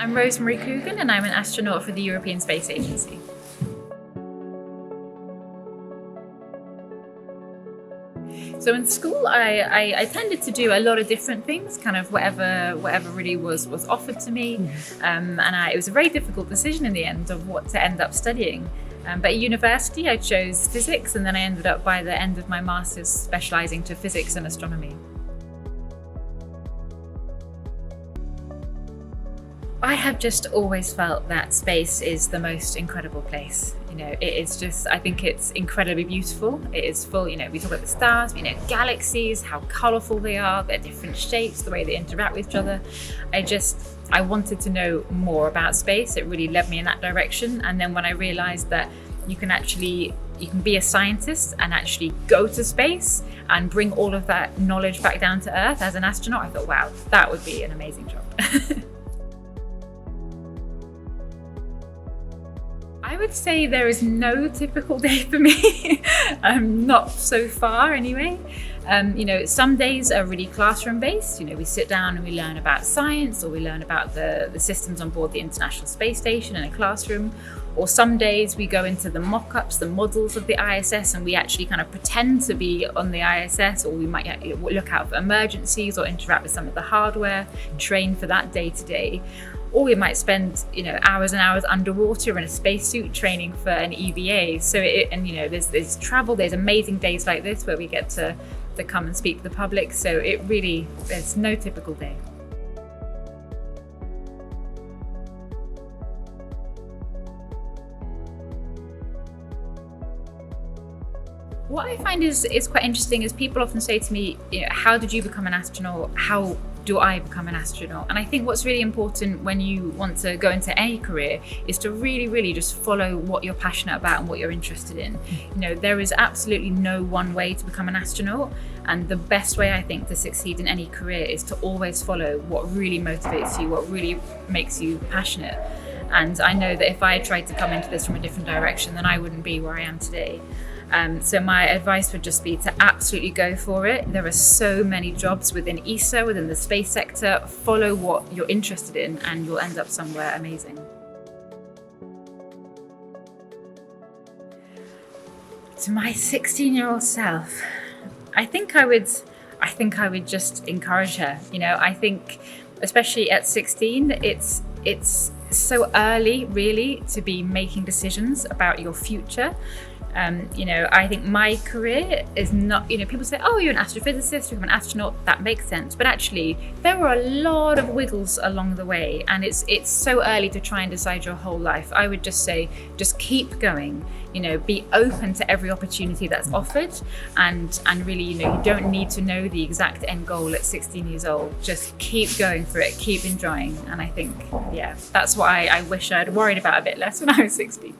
I'm Rosemary Coogan and I'm an astronaut for the European Space Agency. So in school, I tended to do a lot of different things, kind of whatever really was offered to me. It was a very difficult decision in the end of what to end up studying. But at university, I chose physics, and then I ended up by the end of my master's specialising to physics and astronomy. I have just always felt that space is the most incredible place. It is just, I think it's incredibly beautiful. It is full, we talk about the stars, galaxies, how colourful they are, their different shapes, the way they interact with each other. I wanted to know more about space. It really led me in that direction. And then when I realised that you can be a scientist and actually go to space and bring all of that knowledge back down to Earth as an astronaut, I thought, wow, that would be an amazing job. I would say there is no typical day for me, not so far anyway. Some days are really classroom based. We sit down and we learn about science, or we learn about the systems on board the International Space Station in a classroom. Or some days we go into the mock-ups, the models of the ISS, and we actually kind of pretend to be on the ISS, or we might look out for emergencies or interact with some of the hardware, train for that day to day. Or we might spend, hours and hours underwater in a spacesuit training for an EVA. So there's travel. There's amazing days like this where we get to come and speak to the public. So there's no typical day. What I find is quite interesting is people often say to me, how did you become an astronaut? How do I become an astronaut? And I think what's really important when you want to go into any career is to really, really just follow what you're passionate about and what you're interested in. There is absolutely no one way to become an astronaut. And the best way I think to succeed in any career is to always follow what really motivates you, what really makes you passionate. And I know that if I tried to come into this from a different direction, then I wouldn't be where I am today. So my advice would just be to absolutely go for it. There are so many jobs within ESA, within the space sector. Follow what you're interested in and you'll end up somewhere amazing. To my 16-year-old self, I think I would just encourage her. I think especially at 16, it's so early really to be making decisions about your future. I think my career is not, people say, oh, you're an astrophysicist, you're an astronaut, that makes sense. But actually, there were a lot of wiggles along the way, and it's so early to try and decide your whole life. I would just say, just keep going, be open to every opportunity that's offered, and really, you don't need to know the exact end goal at 16 years old. Just keep going for it, keep enjoying. And I think, that's what I wish I'd worried about a bit less when I was 16.